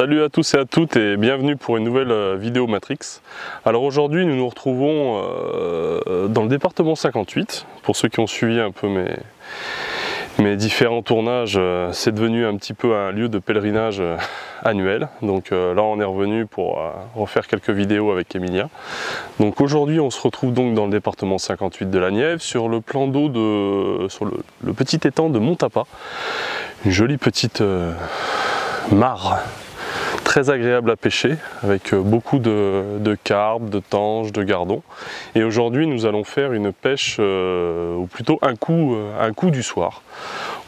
Salut à tous et à toutes et bienvenue pour une nouvelle vidéo Matrix. Alors aujourd'hui nous nous retrouvons dans le département 58. Pour ceux qui ont suivi un peu mes différents tournages, c'est devenu un petit peu un lieu de pèlerinage annuel. Donc là on est revenu pour refaire quelques vidéos avec Emilia. Donc aujourd'hui on se retrouve donc dans le département 58 de la Nièvre, sur le plan d'eau sur le petit étang de Montapa. Une jolie petite mare très agréable à pêcher avec beaucoup de carpes, de tanches, de gardons. Et aujourd'hui nous allons faire une pêche ou plutôt un coup du soir.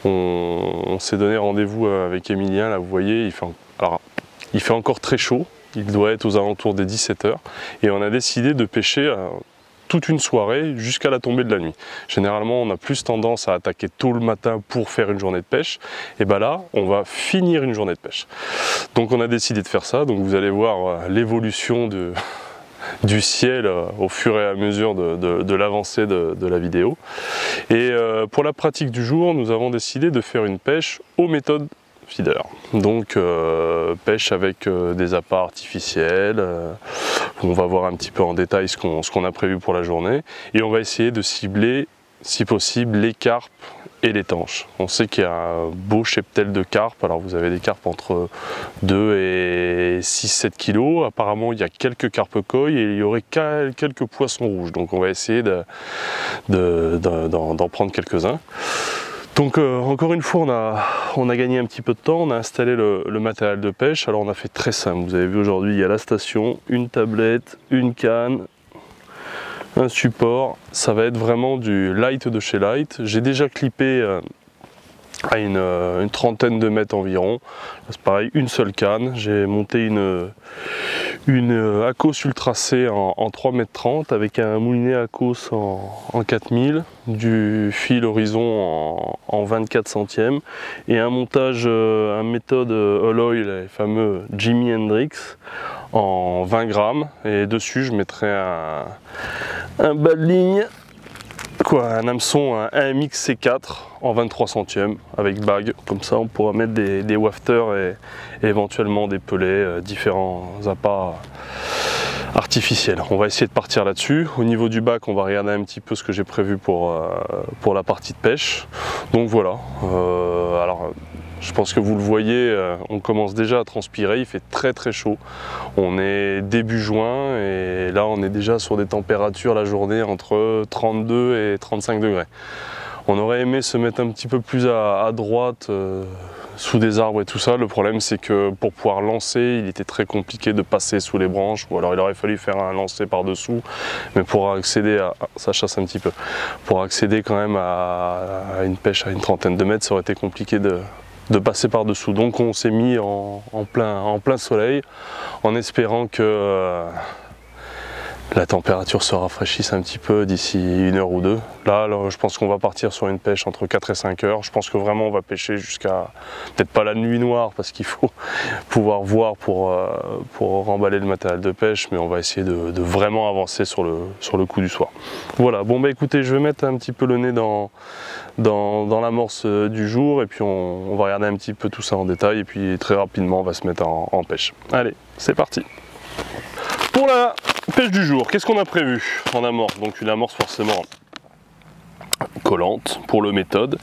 On s'est donné rendez-vous avec Emilien, là vous voyez, il fait encore très chaud, il doit être aux alentours des 17 h et on a décidé de pêcher toute une soirée jusqu'à la tombée de la nuit. Généralement on a plus tendance à attaquer tôt le matin pour faire une journée de pêche, et bien là on va finir une journée de pêche. Donc on a décidé de faire ça, donc vous allez voir l'évolution du ciel au fur et à mesure de l'avancée de la vidéo. Et pour la pratique du jour, nous avons décidé de faire une pêche aux méthodes feeder. Donc pêche avec des appâts artificiels, on va voir un petit peu en détail ce qu'on a prévu pour la journée, et on va essayer de cibler si possible les carpes et les tanches. On sait qu'il y a un beau cheptel de carpes, alors vous avez des carpes entre 2 et 6-7 kg, apparemment il y a quelques carpes koi et il y aurait quelques poissons rouges, donc on va essayer d'en prendre quelques-uns. Donc encore une fois on a gagné un petit peu de temps, on a installé le matériel de pêche. Alors on a fait très simple, vous avez vu aujourd'hui il y a la station, une tablette, une canne, un support. Ça va être vraiment du light de chez Light. J'ai déjà clippé à une trentaine de mètres environ. C'est pareil, une seule canne. J'ai monté une Akos Ultra C en 3,30 m avec un moulinet Akos en 4000, du fil horizon en 24 centièmes et un montage, un méthode All-Oil, les fameux Jimi Hendrix en 20 grammes, et dessus je mettrai un bas de ligne, un hameçon, un MX C4 en 23 centièmes avec bague, comme ça on pourra mettre des wafters et éventuellement des pelets, différents appâts artificiels. On va essayer de partir là-dessus. Au niveau du bac, on va regarder un petit peu ce que j'ai prévu pour la partie de pêche. Donc voilà, alors je pense que vous le voyez, on commence déjà à transpirer, il fait très très chaud. On est début juin et là on est déjà sur des températures la journée entre 32 et 35 degrés. On aurait aimé se mettre un petit peu plus à droite, sous des arbres et tout ça. Le problème c'est que pour pouvoir lancer, il était très compliqué de passer sous les branches, ou alors il aurait fallu faire un lancer par dessous, mais pour accéder à, ça chasse un petit peu, pour accéder quand même à une pêche à une trentaine de mètres, ça aurait été compliqué de passer par dessous. Donc on s'est mis en plein soleil en espérant que la température se rafraîchisse un petit peu d'ici 1 heure ou 2. Là, je pense qu'on va partir sur une pêche entre 4 et 5 heures. Je pense que vraiment on va pêcher jusqu'à, peut-être pas la nuit noire parce qu'il faut pouvoir voir pour remballer le matériel de pêche, mais on va essayer de vraiment avancer sur le coup du soir. Voilà, bon bah écoutez, je vais mettre un petit peu le nez dans l'amorce du jour, et puis on va regarder un petit peu tout ça en détail, et puis très rapidement on va se mettre en pêche. Allez, c'est parti. Pour la pêche du jour, qu'est-ce qu'on a prévu en amorce? Donc une amorce forcément collante pour le méthode.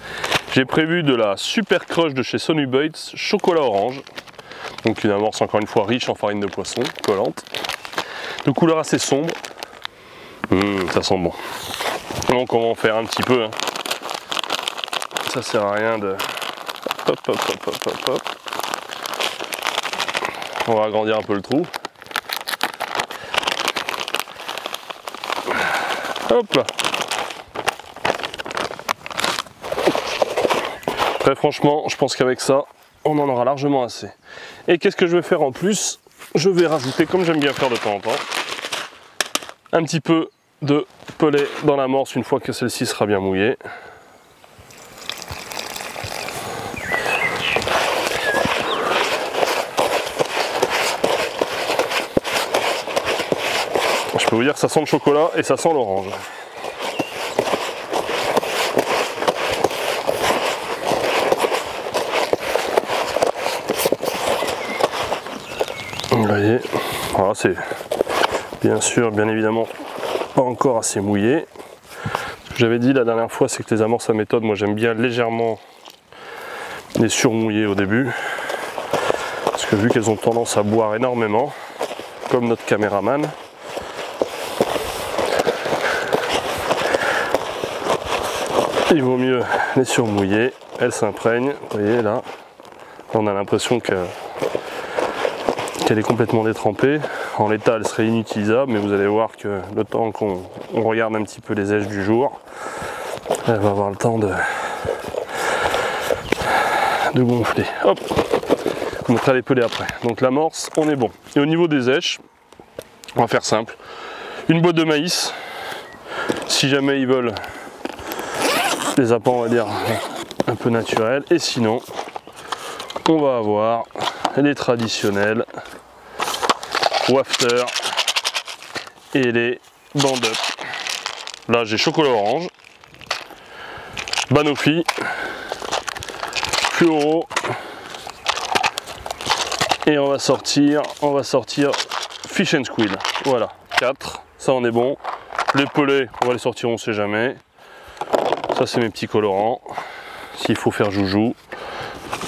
J'ai prévu de la Super Crush de chez Sony Baits chocolat orange. Donc une amorce encore une fois riche en farine de poisson, collante, de couleur assez sombre. Ça sent bon. Donc on va en faire un petit peu. Ça sert à rien de... Hop, hop, hop, hop, hop, hop. On va agrandir un peu le trou. Hop là. Très franchement, je pense qu'avec ça, on en aura largement assez. Et qu'est-ce que je vais faire en plus? Je vais rajouter, comme j'aime bien faire de temps en temps, un petit peu de pellet dans l'amorce une fois que celle-ci sera bien mouillée. Je peux vous dire que ça sent le chocolat et ça sent l'orange. c'est bien sûr, bien évidemment, pas encore assez mouillé. Ce que j'avais dit la dernière fois, c'est que les amorces à méthode, moi j'aime bien légèrement les surmouiller au début. Parce que vu qu'elles ont tendance à boire énormément, comme notre caméraman, il vaut mieux les surmouiller, elles s'imprègnent. Vous voyez là, on a l'impression qu'elle est complètement détrempée. En l'état, elle serait inutilisable, mais vous allez voir que le temps qu'on regarde un petit peu les èches du jour, elle va avoir le temps de gonfler. Hop, je vous montrerai les pelés après. Donc l'amorce, on est bon. Et au niveau des èches, on va faire simple. Une boîte de maïs, si jamais ils veulent des appâts, on va dire, un peu naturels. Et sinon, on va avoir les traditionnels Wafter et les Band-Up. Là, j'ai chocolat orange, Banoffee, Fluoro, et on va sortir Fish and Squid. Voilà, 4, ça on est bon. Les pelés, on va les sortir, on sait jamais. Ça c'est mes petits colorants, s'il faut faire joujou.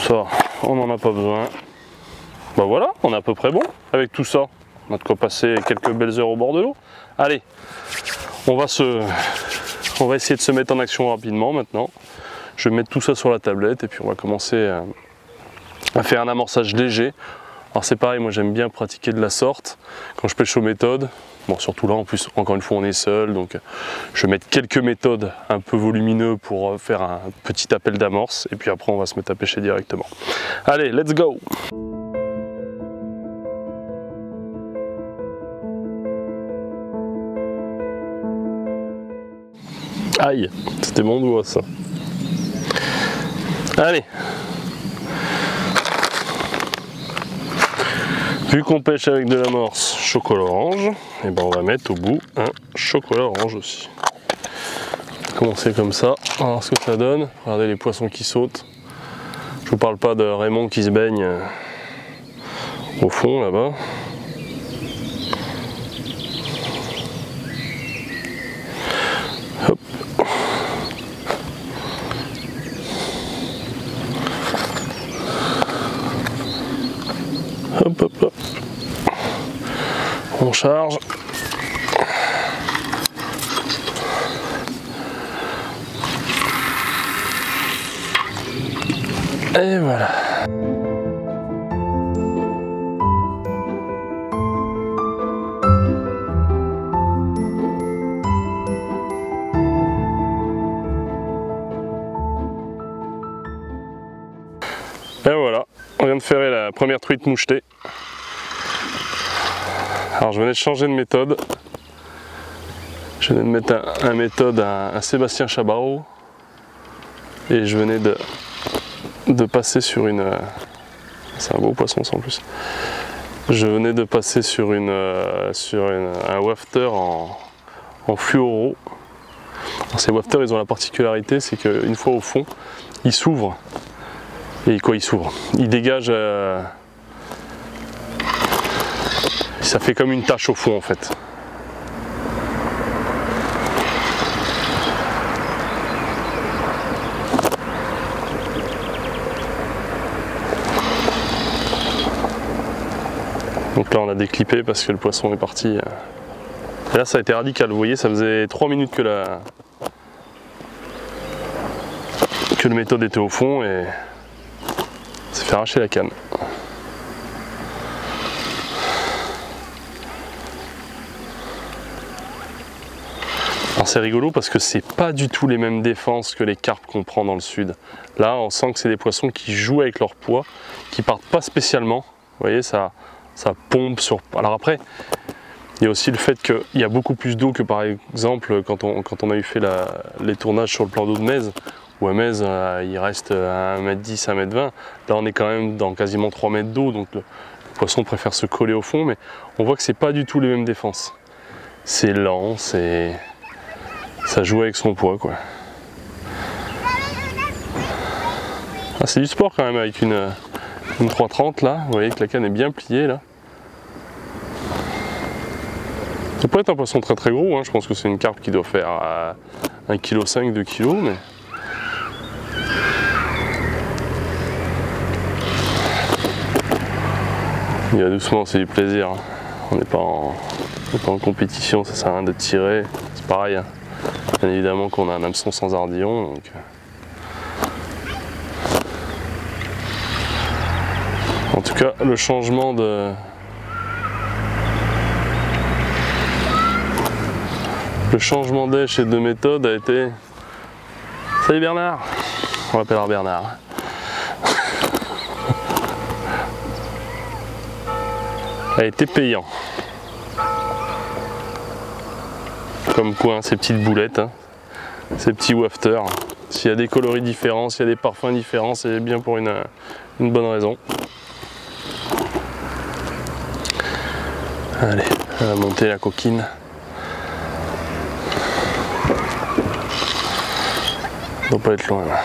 Ça, on n'en a pas besoin. Bah voilà, on est à peu près bon avec tout ça. On a de quoi passer quelques belles heures au bord de l'eau. Allez, on va essayer de se mettre en action rapidement maintenant. Je vais mettre tout ça sur la tablette et puis on va commencer à faire un amorçage léger. Alors c'est pareil, moi j'aime bien pratiquer de la sorte quand je pêche aux méthodes. Bon, surtout là, en plus, encore une fois, on est seul, donc je vais mettre quelques méthodes un peu volumineux pour faire un petit appel d'amorce, et puis après, on va se mettre à pêcher directement. Allez, let's go! Aïe, c'était mon doigt, ça. Allez! Vu qu'on pêche avec de l'amorce chocolat orange, et ben on va mettre au bout un chocolat orange aussi. On va commencer comme ça, on va voir ce que ça donne. Regardez les poissons qui sautent. Je vous parle pas de Raymond qui se baigne au fond là-bas. Hop. Hop, hop, hop. On charge. Et voilà. Et voilà, on vient de faire la première truite mouchetée. Alors je venais de changer de méthode. Je venais de mettre un méthode à Sébastien Chabarro. Et je venais de passer sur une... C'est un beau poisson ça en plus. Je venais de passer sur un wafter en fluoro. Alors, ces wafters, ils ont la particularité, c'est qu'une fois au fond, ils s'ouvrent. Et quoi, ils s'ouvrent? Ils dégagent... Ça fait comme une tache au fond en fait. Donc là on a déclippé parce que le poisson est parti. Et là ça a été radical, vous voyez, ça faisait 3 minutes que le méthode était au fond et ça fait arracher la canne. C'est rigolo parce que c'est pas du tout les mêmes défenses que les carpes qu'on prend dans le sud. Là on sent que c'est des poissons qui jouent avec leur poids, qui partent pas spécialement. Vous voyez, ça pompe sur... Alors après, il y a aussi le fait qu'il y a beaucoup plus d'eau que par exemple quand on a eu fait les tournages sur le plan d'eau de Metz, où à Metz il reste à 1m10, 1m20. Là on est quand même dans quasiment 3 mètres d'eau, donc le poisson préfère se coller au fond, mais on voit que c'est pas du tout les mêmes défenses. C'est lent, ça joue avec son poids quoi. Ah, c'est du sport quand même avec une 330 là, vous voyez que la canne est bien pliée là. Ça pourrait être un poisson très très gros, hein. Je pense que c'est une carpe qui doit faire 1,5 kg, 2 kg, mais... Il va doucement, c'est du plaisir. On n'est pas en compétition, ça sert à rien de tirer. C'est pareil, hein. Bien évidemment qu'on a un hameçon sans ardillon. Donc... En tout cas, le changement d'èche et de méthode a été... Salut Bernard! On l'appellera Bernard. A été payant. Comme quoi, hein, ces petites boulettes, hein, ces petits wafters. S'il y a des coloris différents, s'il y a des parfums différents, c'est bien pour une bonne raison. Allez, on va monter la coquine. Ça doit pas être loin là.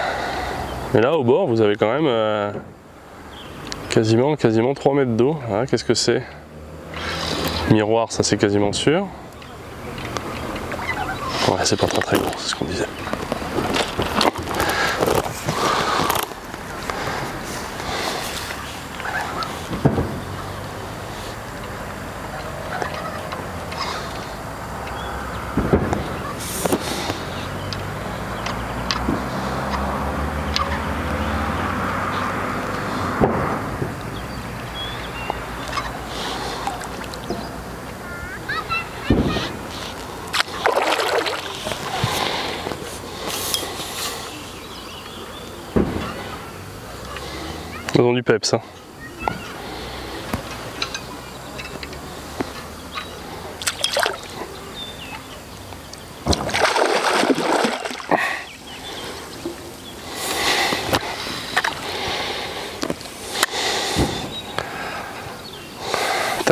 Mais là au bord vous avez quand même quasiment 3 mètres d'eau. Ah, qu'est-ce que c'est? Miroir, ça c'est quasiment sûr. Ouais, c'est pas très gros, c'est ce qu'on disait. Ils ont du peps, hein.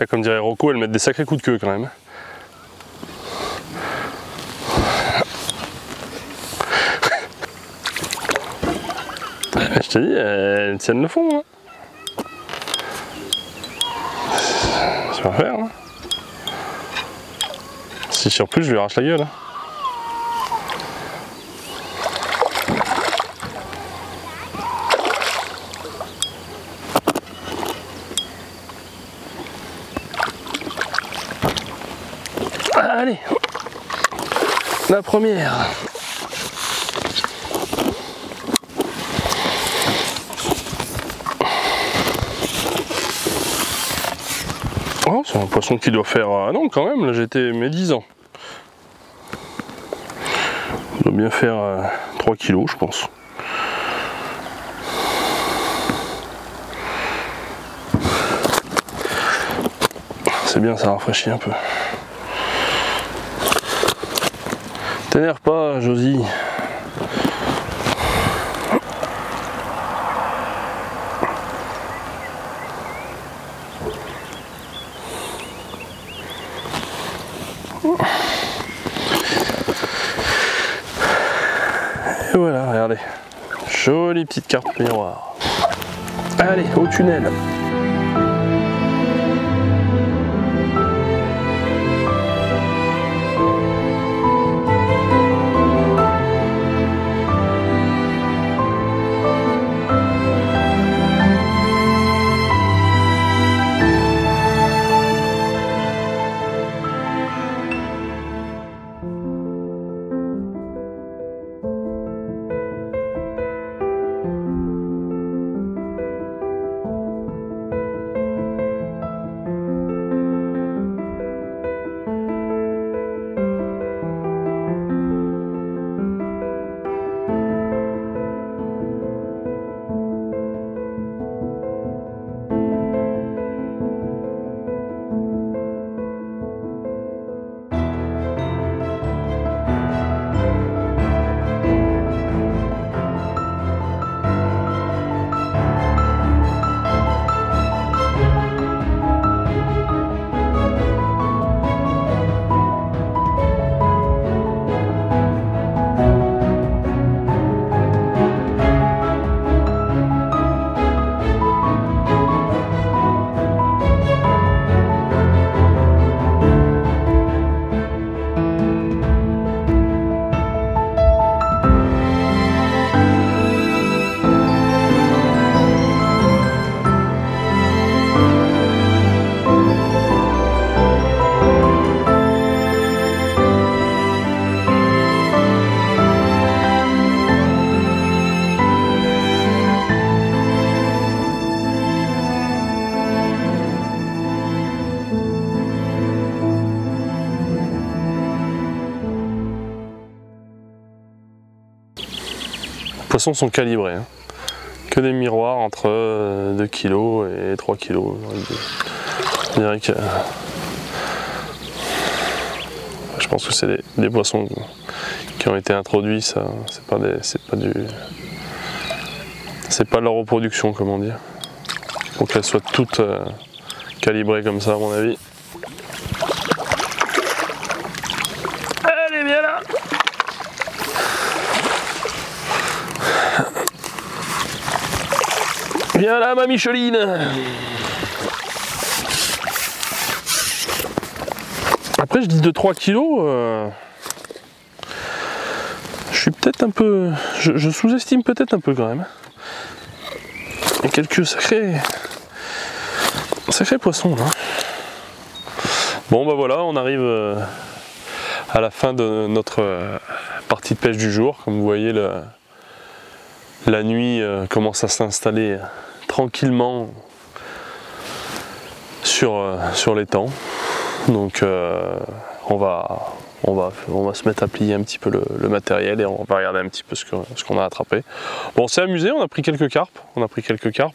Comme dirait Rocco, elles mettent des sacrés coups de queue quand même. Je te dis, elles tiennent le fond. Hein. Ça va faire. Hein. Si je tire plus, je lui arrache la gueule. Hein. Allez, la première. Oh, c'est un poisson qui doit faire... non, quand même, là j'étais mes 10 ans. Il doit bien faire 3 kilos, je pense. C'est bien, ça rafraîchit un peu. T'énerve pas, Josie. Et voilà, regardez. Jolie petite carte miroir. Allez, au tunnel. façon sont calibrés. Hein. Que des miroirs entre 2 kg et 3 kg. Je dirais que je pense que c'est des poissons qui ont été introduits, ça c'est pas leur reproduction, comment dire. Faut qu'elles soient toutes calibrées comme ça à mon avis. Allez, viens là. Viens là ma Micheline. Après je dis de 3 kg, je suis peut-être un peu, je sous-estime peut-être un peu quand même. Il y a quelques sacrés poissons là. Bon bah voilà, on arrive à la fin de notre partie de pêche du jour. Comme vous voyez, la nuit commence à s'installer tranquillement sur l'étang. Donc on va se mettre à plier un petit peu le matériel et on va regarder un petit peu ce qu'on a attrapé. Bon, on s'est amusé, on a pris quelques carpes.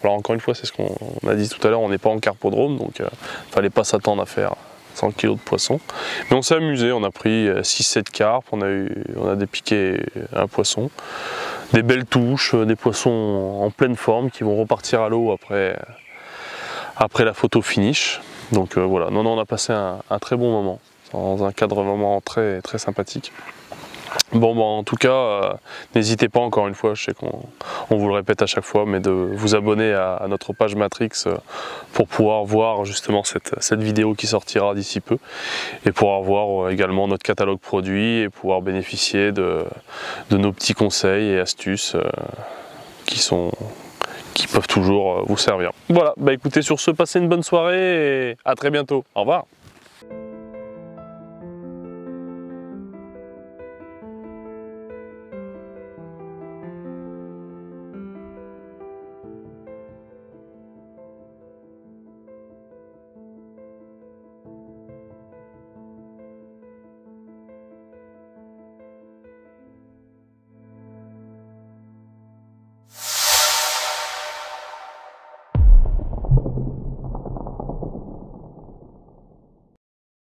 Alors encore une fois, c'est ce qu'on a dit tout à l'heure, on n'est pas en carpodrome, donc il fallait pas s'attendre à faire 100 kg de poisson. Mais on s'est amusé, on a pris 6-7 carpes, on a dépiqué un poisson, des belles touches, des poissons en pleine forme qui vont repartir à l'eau après la photo finish. Donc voilà, non, on a passé un très bon moment, dans un cadre vraiment très, très sympathique. Bon, en tout cas, n'hésitez pas, encore une fois, je sais qu'on vous le répète à chaque fois, mais de vous abonner à notre page Matrix pour pouvoir voir justement cette vidéo qui sortira d'ici peu, et pouvoir voir également notre catalogue produit et pouvoir bénéficier de nos petits conseils et astuces qui peuvent toujours vous servir. Voilà, bah écoutez, sur ce, passez une bonne soirée et à très bientôt. Au revoir.